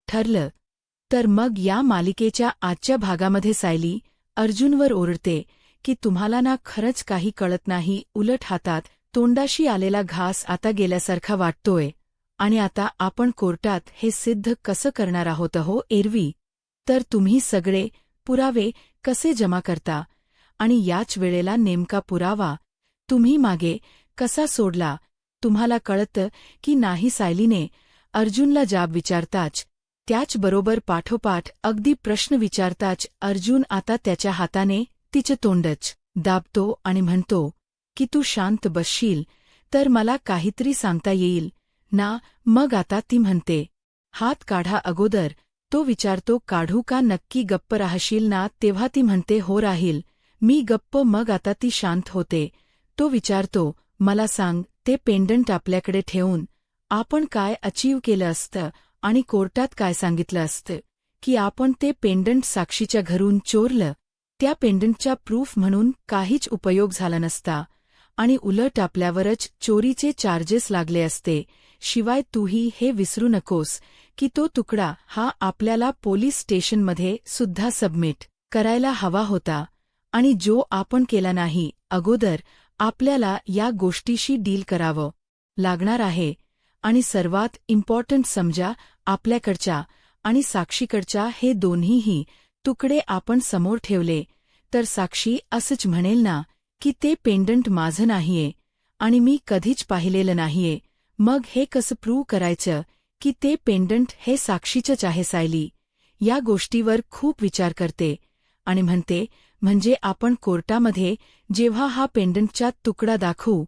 ठरलं. तर मग या मालिकेच्या आजच्या भागामध्ये सायली अर्जुनवर ओरडते की तुम्हाला ना खरंच काही कळत नाही, उलट हातात तोंडाशी आलेला घास आता गेल्यासारखा वाटतोय. आणि आता आपण कोर्टात हे सिद्ध कसं करणार आहोत हो एरवी? तर तुम्ही सगळे पुरावे कसे जमा करता? आणि याच वेळेला नेमका पुरावा तुम्ही मागे कसा सोडला? तुम्हाला कळतं की नाही? सायलीने अर्जुनला जाब विचारताच त्याचबरोबर पाठोपाठ अगदी प्रश्न विचारताच अर्जुन आता त्याच्या हाताने तिचे तोंडच दाबतो आणि म्हणतो की तू शांत बसशील तर मला काहीतरी सांगता येईल ना? मग आता ती म्हणते हात काढा अगोदर. तो विचारतो काढू का? नक्की गप्प राहशील ना? तेव्हा ती म्हणते हो राहील मी गप्प. मग आता ती शांत होते. तो विचारतो मला सांग, ते पेंडंट आपल्याकडे ठेवून आपण काय अचीव केलं असतं आणि कोर्टात काय सांगितलं असतं? की आपण ते पेंडंट साक्षीच्या घरून चोरलं. त्या पेंडंटच्या प्रूफ म्हणून काहीच उपयोग झाला नसता आणि उलट आपल्यावरच चोरीचे चार्जेस लागले असते. शिवाय तूही हे विसरू नकोस की तो तुकडा हा आपल्याला पोलीस स्टेशनमध्ये सुद्धा सबमिट करायला हवा होता आणि जो आपण केला नाही. अगोदर आपल्याला या गोष्टीशी डील करावं लागणार आहे. आणि सर्वात इम्पॉर्टंट समजा, आपल्याकडच्या आणि साक्षीकडच्या हे दोन्हीही तुकडे आपण समोर ठेवले तर साक्षी असंच म्हणेल ना की ते पेंडंट माझं नाहीये आणि मी कधीच पाहिलेलं नाहीये. मग हे कसं प्रूव्ह करायचं की ते पेंडंट हे साक्षीचंच आहे? सायली या गोष्टीवर खूप विचार करते आणि म्हणते म्हणजे आपण कोर्टामध्ये जेव्हा हा पेंडंटचा तुकडा दाखवू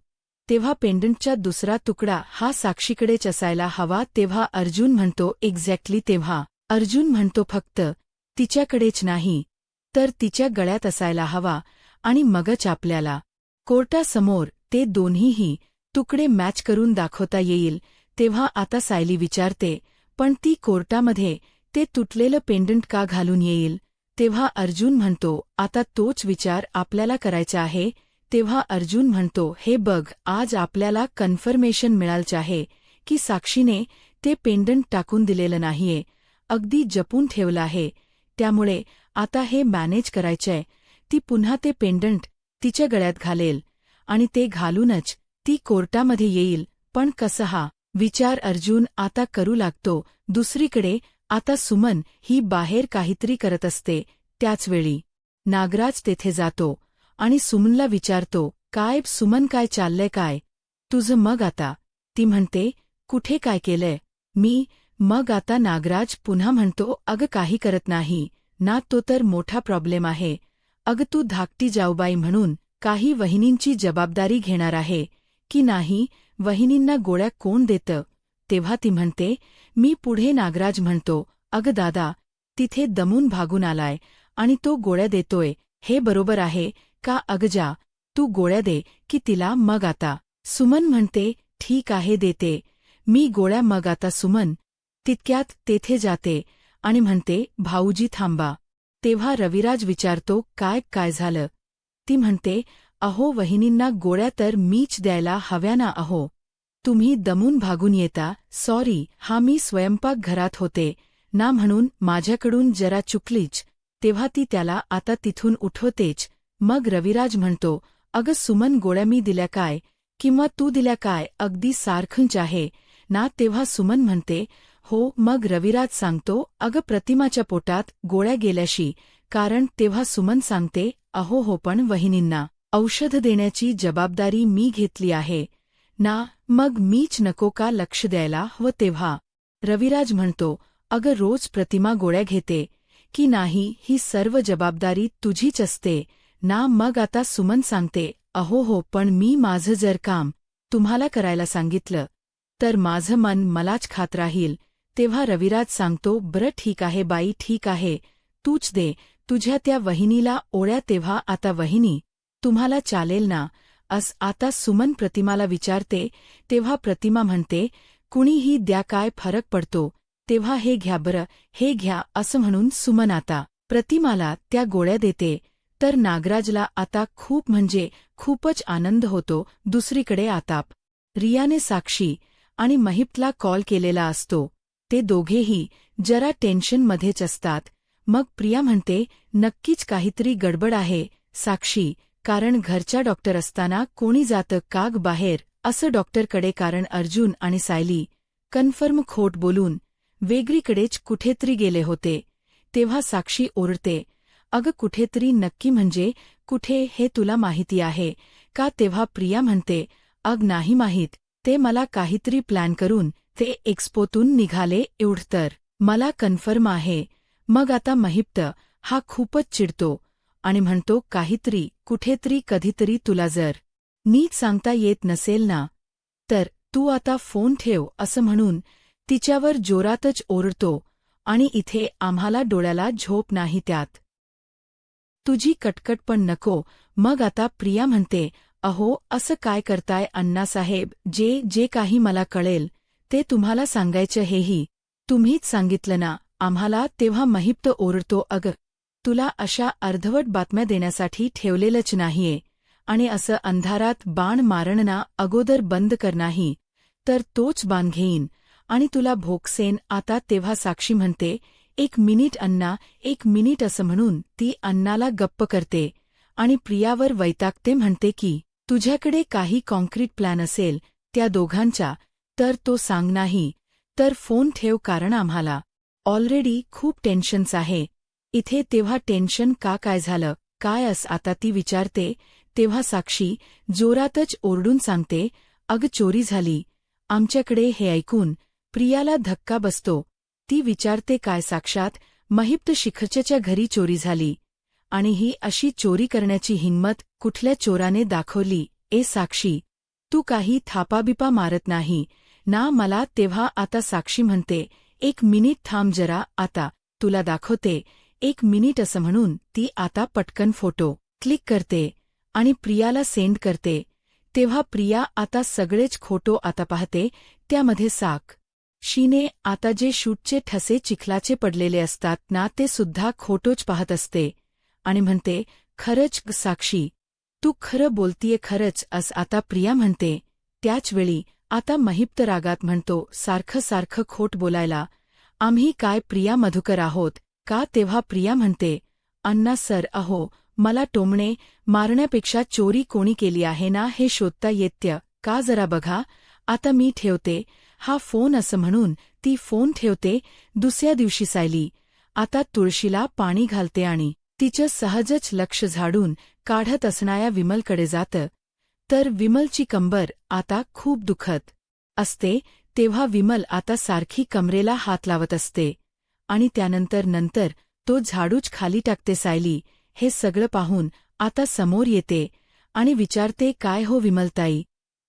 तेव्हा पेंडंटचा दुसरा तुकडा हा साक्षीकडेच असायला हवा. तेव्हा अर्जुन म्हणतो एक्झॅक्टली. तेव्हा अर्जुन म्हणतो फक्त तिच्याकडेच नाही तर तिच्या गळ्यात असायला हवा आणि मगच आपल्याला कोर्टासमोर ते दोन्हीही तुकडे मॅच करून दाखवता येईल. तेव्हा आता सायली विचारते पण ती कोर्टामध्ये ते तुटलेलं पेंडंट का घालून येईल? तेव्हा अर्जुन म्हणतो आता तोच विचार आपल्याला करायचा आहे. तेव्हा अर्जुन म्हणतो हे बघ, आज आपल्याला कन्फर्मेशन मिळालंच आहे की साक्षीने ते पेंडंट टाकून दिलेलं नाहीये, अगदी जपून ठेवलं आहे. त्यामुळे आता हे मॅनेज करायचंय. ती पुन्हा ते पेंडंट तिच्या गळ्यात घालेल आणि ते घालूनच ती कोर्टामध्ये येईल. पण कसं? हा विचार अर्जुन आता करू लागतो. दुसरीकडे आता सुमन ही बाहेर काहीतरी करत असते. त्याचवेळी नागराज तेथे जातो आणि सुमनला विचारतो काय सुमन, काय चाललंय काय तुझं? मग आता ती म्हणते कुठे काय केलंय मी? मग आता नागराज पुन्हा म्हणतो अगं काही करत नाही ना, तो तर मोठा प्रॉब्लेम आहे. अगं तू धाकटी जाऊबाई म्हणून काही वहिनींची जबाबदारी घेणार आहे की नाही? वहिनींना गोळ्या कोण देतं? तेव्हा ती म्हणते मी. पुढे नागराज म्हणतो अगं दादा, तिथे दमून भागून आलाय आणि तो गोळ्या देतोय, हे बरोबर आहे का? अगं जा, तू गोळ्या दे की तिला. मग आता सुमन म्हणते ठीक आहे देते मी गोळ्या. मग आता सुमन तितक्यात तेथे जाते आणि म्हणते भाऊजी थांबा. तेव्हा रविराज विचारतो काय झालं? ती म्हणते अहो वहिनींना गोळ्या तर मीच द्यायला हव्या ना. अहो तुम्ही दमून भागून येता. सॉरी हा, मी स्वयंपाकघरात होते ना म्हणून माझ्याकडून जरा चुकलीच. तेव्हा ती त्याला आता तिथून उठवतेच. मग रविराज म्हणतो अगं सुमन, गोळ्या मी दिल्या काय किंवा तू दिल्या काय? अगदी सारखंच आहे ना. तेव्हा सुमन म्हणते हो. मग रविराज सांगतो अगं प्रतिमाच्या पोटात गोळ्या गेल्याशी. कारण तेव्हा सुमन सांगते अहो हो, पण वहिनींना औषध देण्याची जबाबदारी मी घेतली आहे ना, मग मीच नको का लक्ष द्यायला हवं? तेव्हा रविराज म्हणतो अगं रोज प्रतिमा गोळ्या घेते की नाही, ही सर्व जबाबदारी तुझीच असते ना. मग आता सुमन सांगते अहो हो, पण मी माझं जर काम तुम्हाला करायला सांगितलं तर माझं मन मलाच खात राहील. तेव्हा रविराज सांगतो बरं ठीक आहे बाई, ठीक आहे, तूच दे तुझ्या त्या वहिनीला ओळ्या. तेव्हा आता वहिनी तुम्हाला चालेल ना? आता सुमन प्रतिमाला विचारते. तेव्हा प्रतिमा म्हणते कुणीही द्या, काय फरक पडतो? तेव्हा हे घ्या बरं, हे घ्या असं म्हणून सुमन आता प्रतिमाला त्या गोळ्या देते. तर नागराजला आता खूप म्हणजे खूपच आनंद होतो. दुसरीकडे आता रियाने साक्षी आणि महिपला कॉल केलेला असतो. ते दोघेही जरा टेन्शनमध्येच असतात. मग प्रिया म्हणते, नक्कीच काहीतरी गडबड आहे साक्षी, कारण घरच्या डॉक्टर असताना कोणी जातं काग बाहेर असं डॉक्टरकडे, कारण अर्जुन आणि सायली कन्फर्म खोट बोलून वेगळीकडेच कुठेतरी गेले होते. तेव्हा साक्षी ओरडते, अगं कुठेतरी नक्की म्हणजे कुठे हे तुला माहिती आहे का? तेव्हा प्रिया म्हणते, अग नाही माहीत, ते मला काहीतरी प्लॅन करून ते एक्स्पोतून निघाले एवढं तर मला कन्फर्म आहे. मग आता महिप्त हा खूपच चिडतो आणि म्हणतो, काहीतरी कुठेतरी कधीतरी तुला जर नीट सांगता येत नसेल ना, तर तू आता फोन ठेव असं म्हणून तिच्यावर जोरातच ओरडतो. आणि इथे आम्हाला डोळ्याला झोप नाही त्यात तुझी कटकट पण नको. मग आता प्रिया म्हणते, अहो असं काय करताय अण्णासाहेब, जे काही मला कळेल ते तुम्हाला सांगायचं हेही तुम्हीच सांगितलं ना आम्हाला. तेव्हा महिप्त ओरडतो, अगं तुला अशा अर्धवट बातम्या देण्यासाठी ठेवलेलंच नाहीये, आणि असं अंधारात बाण मारण ना अगोदर बंद कर, नाही तर तोच बाण घेईन आणि तुला भोगसेन आता. तेव्हा साक्षी म्हणते, एक मिनिट अण्णा, एक मिनिट असं म्हणून ती अण्णाला गप्प करते आणि प्रियावर वैतागते. म्हणते की तुझ्याकडे काही कॉन्क्रीट प्लॅन असेल त्या दोघांचा तर तो सांग, नाही तर फोन ठेव, कारण आम्हाला ऑलरेडी खूप टेन्शन्स आहे इथे. तेव्हा टेन्शन का, काय झालं काय आता ती विचारते. तेव्हा साक्षी जोरातच ओरडून सांगते, अग चोरी झाली आमच्याकडे. हे ऐकून प्रियाला धक्का बसतो. ती विचारते, काय? साक्षात महिप्त शिखरच्या घरी चोरी झाली, आणि ही अशी चोरी करण्याची हिंमत कुठल्या चोराने दाखवली? ए साक्षी, तू काही थापाबिपा मारत नाही ना मला? तेव्हा आता साक्षी म्हणते, एक मिनिट थांब जरा, आता तुला दाखवते, एक मिनिट असं म्हणून ती आता पटकन फोटो क्लिक करते आणि प्रियाला सेंड करते. तेव्हा प्रिया आता सगळेच फोटो आता पाहते. त्यामध्ये साक्षीने आता जे शूटचे ठसे चिखलाचे पडलेले असतात ना ते सुद्धा खोटोच पाहत असते आणि म्हणते, खरंच साक्षी, तू खरं बोलतीये खरंच आता प्रिया म्हणते. त्याचवेळी आता महिप्त रागात म्हणतो, सारखं सारखं खोट बोलायला आम्ही काय प्रिया मधुकर आहोत का? तेव्हा प्रिया म्हणते, अण्णा सर, अहो मला टोमणे मारण्यापेक्षा चोरी कोणी केली आहे ना हे शोधता येतं का? जरा बघा. आता मी ठेवते हा फोन असं म्हणून ती फोन ठेवते. दुसऱ्या दिवशी सायली आता तुळशीला पाणी घालते आणि तिचं सहजच लक्ष झाडून काढत असणाऱ्या विमलकडे जातं. तर विमलची कंबर आता खूप दुखत असते. तेव्हा विमल आता सारखी कमरेला हात लावत असते आणि त्यानंतर तो झाडूच खाली टाकते. सायली हे सगळं पाहून आता समोर येते आणि विचारते, काय हो विमलताई,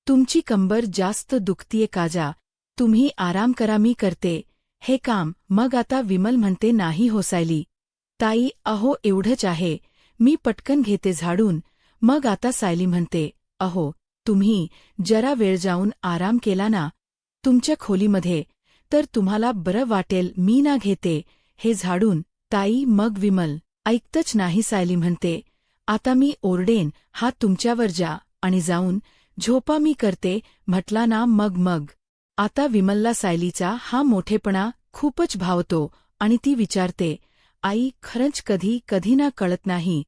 तुमची कंबर जास्त दुखतीये का? तुम्ही आराम करा, मी करते हे काम. मग आता विमल म्हणते, नाही हो सायली ताई, अहो एवढंच आहे, मी पटकन घेते झाडून. मग आता सायली म्हणते, अहो तुम्ही जरा वेळ जाऊन आराम केला ना तुमच्या खोलीमध्ये तर तुम्हाला बरं वाटेल, मी ना घेते हे झाडून ताई. मग विमल ऐकतच नाही. सायली म्हणते, आता मी ओरडेन, हात तुमच्यावर जा आणि जाऊन झोपा, मी करते म्हटला ना. मग आता विमलला सायलीचा हा मोठेपणा खूपच भावतो आणि ती विचारते, आई खरंच कधी ना कळत नाही,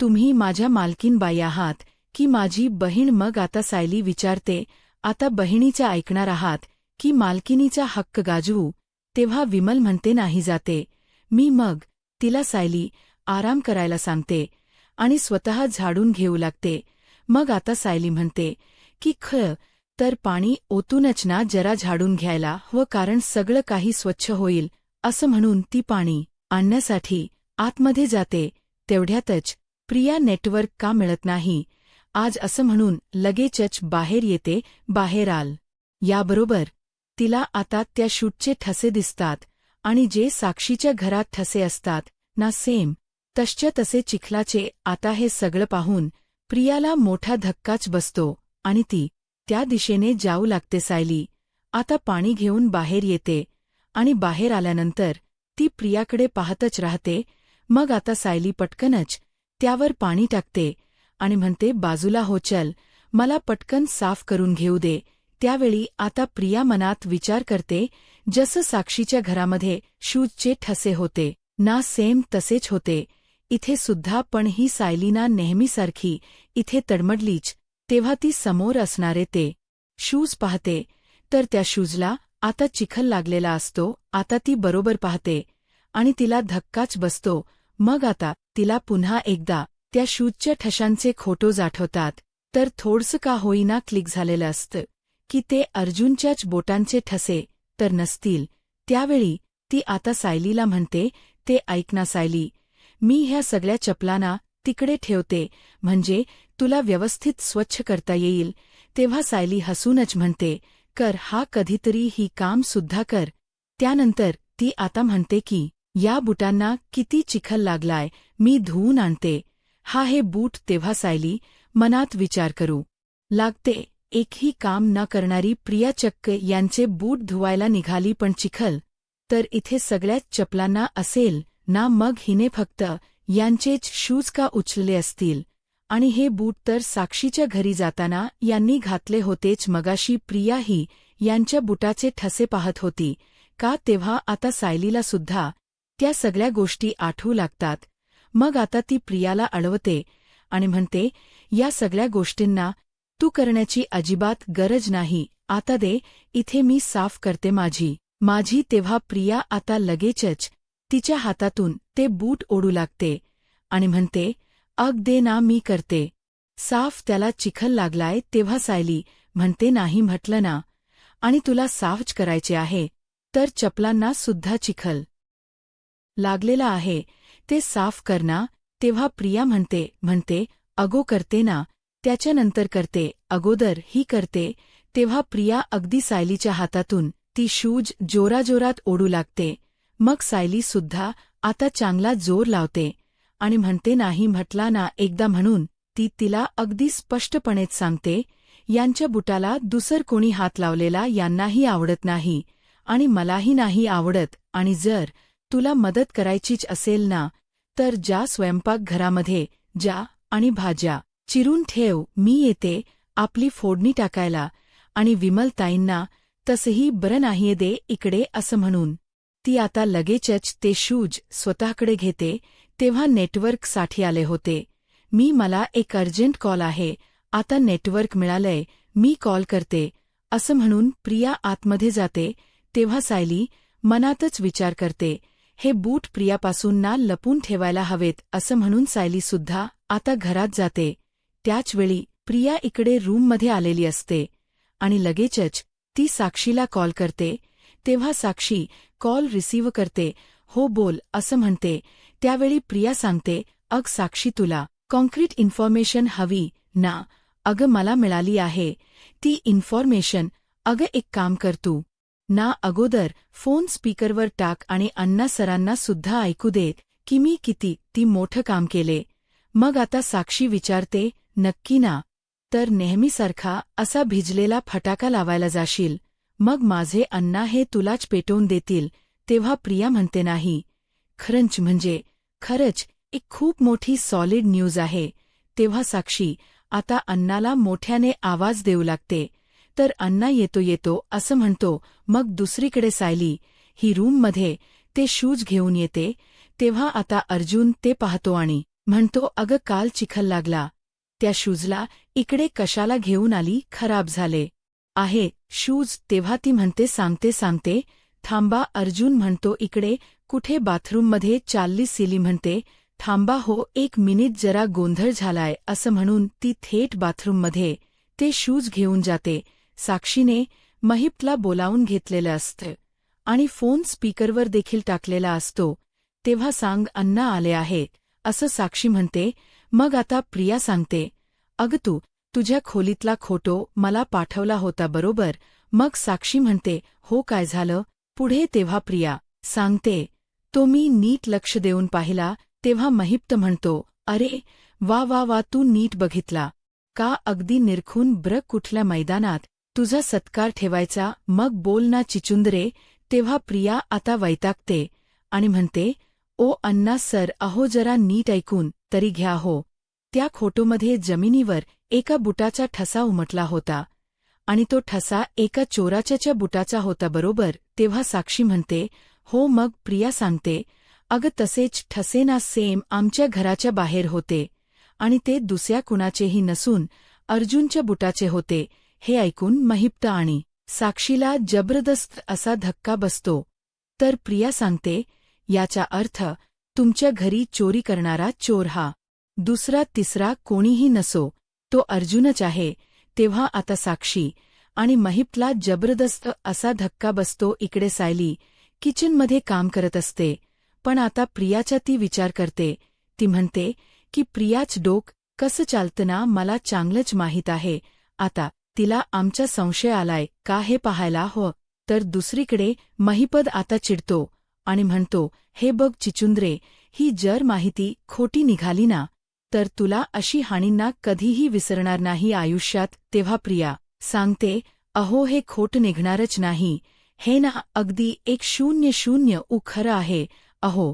तुम्ही माझ्या मालकीनबाई आहात की माझी बहीण? मग आता सायली विचारते, आता बहिणीचा ऐकणार आहात की मालकिनीचा हक्क गाजवू? तेव्हा विमल म्हणते, नाही जाते मी. मग तिला सायली आराम करायला सांगते आणि स्वतः झाडून घेऊ लागते. मग आता सायली म्हणते की तर पाणी ओतूनच ना जरा झाडून घ्यायला हवं, कारण सगळं काही स्वच्छ होईल असं म्हणून ती पाणी आणण्यासाठी आतमध्ये जाते. तेवढ्यातच प्रिया नेटवर्क का मिळत नाही आज असं म्हणून लगेचच बाहेर येते. बाहेर याबरोबर तिला आता त्या शूटचे ठसे दिसतात आणि जे साक्षीच्या घरात ठसे असतात ना सेम तसच्या तसे चिखलाचे. आता हे सगळं पाहून प्रियाला मोठा धक्काच बसतो आणि ती त्या दिशेने जाऊ लागते. सायली आता पाणी घेऊन बाहेर येते आणि बाहेर आल्यानंतर ती प्रियाकडे पाहतच राहते. मग आता सायली पटकनच त्यावर पाणी टाकते आणि म्हणते, बाजूला हो, चल मला पटकन साफ करून घेऊ दे. त्यावेळी आता प्रिया मनात विचार करते, जसं साक्षीच्या घरामध्ये शूजचे ठसे होते ना, सेम तसेच होते इथे सुद्धा. पण ही सायली ना नेहमीसारखी इथे तडमडलीच. तेव्हा ती समोर असणारे ते शूज पाहते, तर त्या शूजला आता चिखल लागलेला असतो. आता ती बरोबर पाहते आणि तिला धक्काच बसतो. मग आता तिला पुन्हा एकदा त्या शूजच्या ठशांचे फोटोज आठवतात. तर थोडसं का होईना क्लिक झालेलं असतं की ते अर्जुनच्याच बोटांचे ठसे तर नसतील. त्यावेळी ती आता सायलीला म्हणते, ते ऐक ना सायली, मी ह्या सगळ्या चपलांना तिकडे ठेवते, म्हणजे तुला व्यवस्थित स्वच्छ करता येईल. तेव्हा सायली हसूनच म्हणते, कर हा कधीतरी ही काम सुद्धा कर. त्यानंतर ती आता म्हणते की या बुटांना किती चिखल लागलाय, मी धुवून आणते. हा हे बूट. तेव्हा सायली मनात विचार करू लागते, एकही काम न करणारी प्रिया चक्क यांचे बूट धुवायला निघाली, पण चिखल तर इथे सगळ्याच चपलांना असेल ना. मग हिने फक्त यांचेच शूज का उचलले असतील, आणि हे बूट तर साक्षीच्या घरी जाताना यांनी घातले होतेच. मगाशी प्रिया ही यांच्या बुटाचे ठसे पाहत होती का? तेव्हा आता सायलीला सुद्धा त्या सगळ्या गोष्टी आठवू लागतात. मग आता ती प्रियाला अडवते आणि म्हणते, या सगळ्या गोष्टींना तू करण्याची अजिबात गरज नाही. आता दे इथे, मी साफ करते माझी. तेव्हा प्रिया आता लगेचच तिच्या हातातून ते बूट ओढू लागते आणि म्हणते, अग दे ना, मी करते साफ, त्याला चिखल लागलाय. तेव्हा सायली म्हणते, नाही म्हटलं ना, आणि तुला साफच करायचे आहे तर चपलांना सुद्धा चिखल लागलेला आहे, ते साफ कर ना. तेव्हा प्रिया म्हणते अगो करते ना, त्याच्यानंतर करते, अगोदर ही करते. तेव्हा प्रिया अगदी सायलीच्या हातातून ती शूज जोराजोरात ओढू लागते. मग सायली सुद्धा आता चांगला जोर लावते आणि म्हणते, नाही म्हटला ना एकदा, म्हणून ती तिला अगदी स्पष्टपणेच सांगते, यांच्या बुटाला दुसर कोणी हात लावलेला यांनाही आवडत नाही आणि मलाही नाही आवडत. आणि जर तुला मदत करायचीच असेल ना, तर जा स्वयंपाकघरामध्ये जा आणि भाज्या चिरून ठेव, मी येते आपली फोडणी टाकायला. आणि विमलताईंना तसंही बरं नाहीये, दे इकडे, असं म्हणून ती आता लगेचच ते शूज स्वतःकडे घेते. तेव्हा नेटवर्कसाठी आले होते मला एक अर्जंट कॉल आहे, आता नेटवर्क मिळालंय, मी कॉल करते, असं म्हणून प्रिया आतमध्ये जाते. तेव्हा सायली मनातच विचार करते, हे बूट प्रियापासून ना लपून ठेवायला हवेत, असं म्हणून सायली सुद्धा आता घरात जाते. त्याचवेळी प्रिया इकडे रूममध्ये आलेली असते आणि लगेचच ती साक्षीला कॉल करते. तेव्हा साक्षी कॉल रिसीव्ह करते. हो बोल, असं म्हणते. त्यावेळी प्रिया सांगते, अग साक्षी, तुला कॉन्क्रीट इन्फॉर्मेशन हवी ना? अगं मला मिळाली आहे ती इन्फॉर्मेशन. अगं एक काम कर तू ना, अगोदर फोन स्पीकरवर टाक आणि अण्णा सरांना सुद्धा ऐकू देत की मी किती ती मोठं काम केले. मग आता साक्षी विचारते, नक्की ना? तर नेहमीसारखा असा भिजलेला फटाका लावायला जाशील, मग माझे अण्णा हे तुलाच पेटवून देतील. तेव्हा प्रिया म्हणते, नाही खरंच, म्हणजे खरंच एक खूप मोठी सॉलिड न्यूज आहे. तेव्हा साक्षी आता अण्णाला मोठ्याने आवाज देऊ लागते. तर अण्णा येतो असं म्हणतो. मग दुसरीकडे सायली ही रूममध्ये ते शूज घेऊन येते. तेव्हा आता अर्जुन ते पाहतो आणि म्हणतो, अगं काल चिखल लागला त्या शूजला, इकडे कशाला घेऊन आली, खराब झाले आहे शूज. तेव्हा ती म्हणते, सांगते थांबा. अर्जुन म्हणतो, इकडे कुठे, बाथरूममध्ये चालली. सिली म्हणते, थांबा हो एक मिनिट, जरा गोंधळ झालाय, असं म्हणून ती थेट बाथरूममध्ये ते शूज घेऊन जाते. साक्षीने महिपला बोलावून घेतलेलं असतं आणि फोन स्पीकरवर देखील टाकलेला असतो. तेव्हा सांग, अण्णा आले आहे, असं साक्षी म्हणते. मग आता प्रिया सांगते, अगं तू तुझ्या खोलीतला फोटो मला पाठवला होता बरोबर? मग साक्षी म्हणते, हो, काय झालं पुढे? तेव्हा प्रिया सांगते, तो मी नीट लक्ष देऊन पाहिला. तेव्हा महिप्त म्हणतो, अरे वा, तू नीट बघितला का? अगदी निरखून. ब्र, कुठल्या मैदानात तुझा सत्कार ठेवायचा? मग बोल ना चिचुंदरे. तेव्हा प्रिया आता वैतागते आणि म्हणते, ओ अण्णा सर, अहो जरा नीट ऐकून तरी घ्या हो. त्या फोटोमध्ये जमिनीवर एका बुटाचा ठसा उमटला होता आणि तो ठसा एका चोराच्या बुटाचा होता बरोबर. तेव्हा साक्षी म्हणते, हो. मग प्रिया सांगते, अगं तसेच ठसे ना सेम आमच्या घराच्या बाहेर होते आणि ते दुसऱ्या कुणाचेही नसून अर्जुनच्या बुटाचे होते. हे ऐकून महिप्त आणि साक्षीला जबरदस्त असा धक्का बसतो. तर प्रिया सांगते, याचा अर्थ तुमच्या घरी चोरी करणारा चोर हा दुसरा तिसरा कोणीही नसो, तो अर्जुनच आहे. तेव्हा आता साक्षी आणि महिपला जबरदस्त असा धक्का बसतो. इकडे सायली किचनमध्ये काम करत असते, पण आता प्रियाचा ती विचार करते. ती म्हणते की प्रियाच डोक कसं चालतं ना मला चांगलंच माहीत आहे. आता तिला आमचा संशय आलाय का हे पाहायला हवं. तर दुसरीकडे महिपद आता चिडतो आणि म्हणतो, हे बघ चिचुंद्रे, ही जर माहिती खोटी निघाली ना तर तुला अशी हानींना कधीही विसरणार नाही आयुष्यात. तेव्हा प्रिया सांगते, अहो हे खोट निघणारच नाही. हे ना अगदी 100 खरं आहे. अहो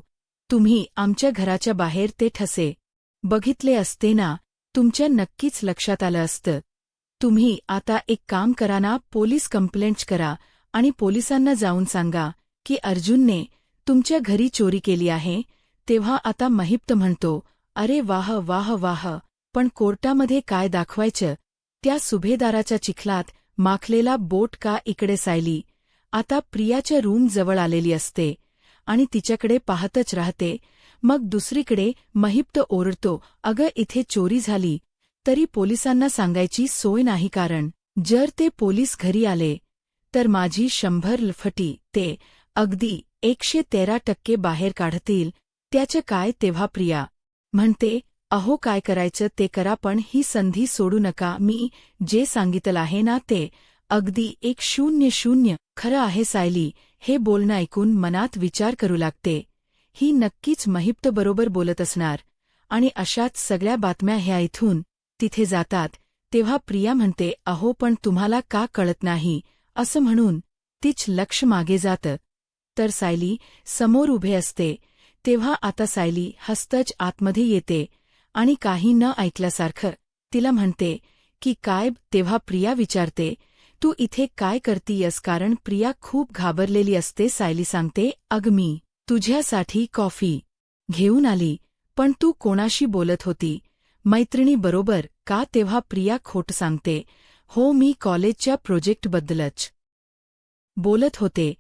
तुम्ही आमच्या घराच्या बाहेर ते ठसे बघितले असते ना, तुमच्या नक्कीच लक्षात आलं असतं. तुम्ही आता एक काम करा ना, पोलीस कंप्लेंट करा आणि पोलिसांना जाऊन सांगा की अर्जुनने तुमच्या घरी चोरी केली आहे. तेव्हा आता महिप्त म्हणतो, अरे वाह वाह वाह, पण कोर्टामध्ये काय दाखवायचं. त्या सुभेदाराच्या चिखलात माखलेला बोट का. इकडे सायली आता प्रियाच्या रूम जवळ आलेली असते आणि तिच्याकडे पाहतच राहते. मग दुसरीकडे महिप्त ओरडतो, अगं इथे चोरी झाली तरी पोलिसांना सांगायची सोय नाही, कारण जर ते पोलीस घरी आले तर माझी 100 लफटी ते अगदी 113% बाहेर काढतील. त्याचं काय. तेव्हा प्रिया म्हणते, अहो काय करायचं ते करा, पण ही संधी सोडू नका. मी जे सांगितलं आहे ना ते अगदी 100 खरं आहे. सायली हे बोलणं ऐकून मनात विचार करू लागते, ही नक्कीच महिप्त बरोबर बोलत असणार. आणि अशाच सगळ्या बातम्या ह्या इथून तिथे जातात. तेव्हा प्रिया म्हणते, अहो पण तुम्हाला का कळत नाही. असं म्हणून तीच लक्ष मागे जातं. तर सायली समोर उभे असते. तेव्हा आता सायली हस्तच आतमध्ये येते आणि काही न ऐकल्यासारखं तिला म्हणते की काय. तेव्हा प्रिया विचारते, तू इथे काय करतीयस, कारण प्रिया खूप घाबरलेली असते. सायली सांगते, अग मी तुझ्यासाठी कॉफी घेऊन आली, पण तू कोणाशी बोलत होती. मैत्रिणीबरोबर का. तेव्हा प्रिया खोट सांगते, हो मी कॉलेजच्या प्रोजेक्टबद्दलच बोलत होते.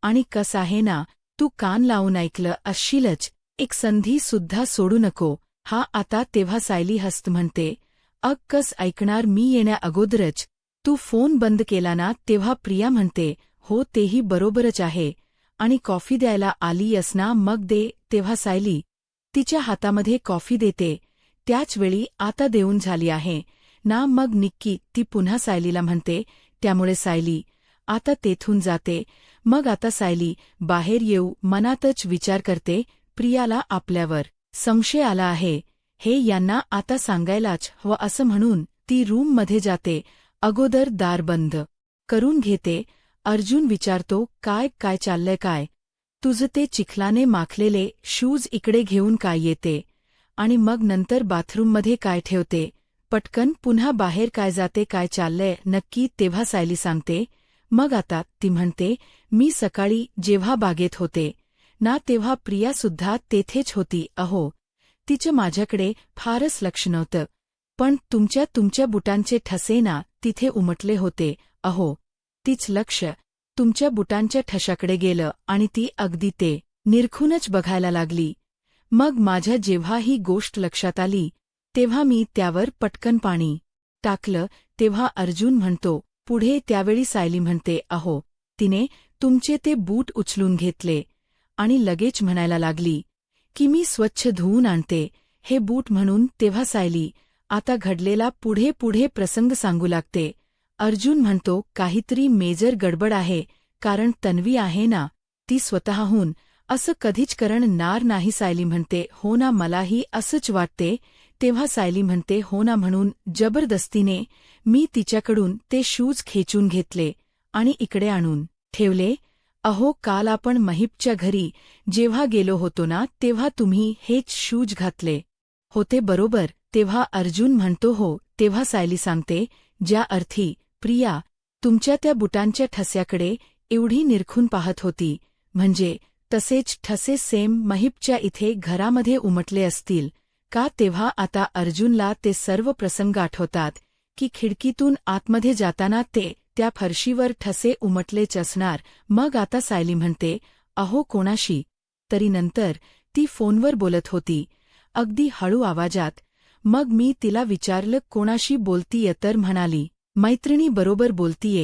आणि कसं आहे ना, तू कान लावून ऐकलं असशीलच, एक संधी सुद्धा सोडू नको. हा आता. तेव्हा सायली हस्त म्हणते, अग कस ऐकणार मी येण्या अगोदरच तू फोन बंद केला ना. तेव्हा प्रिया म्हणते, हो तेही बरोबरच आहे. आणि कॉफी द्यायला आलीयस ना, मग दे. तेव्हा सायली तिच्या हातामध्ये कॉफी देते. त्याचवेळी आता देऊन झाली आहे ना. मग निक्की ती पुन्हा सायलीला म्हणते. त्यामुळे सायली आता तेथून जाते. मग आता सायली बाहेर येऊ मनातच विचार करते, प्रियाला आपल्यावर संशय आला आहे, हे यांना आता सांगायलाच हवं. असं म्हणून ती रूममध्ये जाते. अगोदर दार बंद करून घेते. अर्जुन विचारतो, काय काय चाललंय काय. तुझं ते चिखलाने माखलेले शूज इकडे घेऊन काय येते. आणि मग नंतर बाथरूममध्ये काय ठेवते. पटकन पुन्हा बाहेर काय जाते. काय चाललंय नक्की. तेव्हा सायली सांगते, मग आता ती म्हणते, मी सकाळी जेव्हा बागेत होते ना तेव्हा प्रियासुद्धा तेथेच होती. अहो तिचं माझ्याकडे फारच लक्ष नव्हतं, पण तुमच्या बुटांचे ठसे ना तिथे उमटले होते. अहो तीच लक्ष तुमच्या बुटांच्या ठशाकडे गेलं आणि ती अगदी ते निरखूनच बघायला लागली. मग माझ्या जेव्हा ही गोष्ट लक्षात आली तेव्हा मी त्यावर पटकन पाणी टाकलं. तेव्हा अर्जुन म्हणतो पुढे. त्यावेळी सायली म्हणते, अहो तिने तुमचे ते बूट उचलून घेतले आणि लगेच म्हणायला लागली की मी स्वच्छ धुवून आणते हे बूट म्हणून. तेव्हा सायली आता घडलेला पुढे प्रसंग सांगू लागते. अर्जुन म्हणतो, काहीतरी मेजर गडबड आहे, कारण तन्वी आहे ना, ती स्वतःहून असं कधीच करणार नाही. सायली म्हणते, हो ना मलाही असंच वाटते. तेव्हा सायली म्हणते, हो ना, म्हणून जबरदस्तीने मी तिच्याकडून ते शूज खेचून घेतले आणि इकडे आणून ठेवले. अहो काल आपण महिपच्या घरी जेव्हा गेलो होतो ना तेव्हा तुम्ही हेच शूज घातले होते बरोबर. तेव्हा अर्जुन म्हणतो, हो. तेव्हा सायली सांगते, ज्या अर्थी प्रिया तुमच्या त्या बुटांच्या ठस्याकडे एवढी निरखून पाहत होती, म्हणजे तसेच ठसे सेम महिपच्या इथे घरामध्ये उमटले असतील का? तेव्हा आता अर्जुनला ते सर्व प्रसंग आठवतात की खिडकीतून आतमध्ये जाताना ते त्या फरशीवर ठसे उमटलेच असणार. मग आता सायली म्हणते, अहो कोणाशी तरी. नंतर ती फोनवर बोलत होती, अगदी हळू आवाजात. मग मी तिला विचारलं, कोणाशी बोलतीये? तर म्हणाली, मैत्रिणी बरोबर बोलतीये.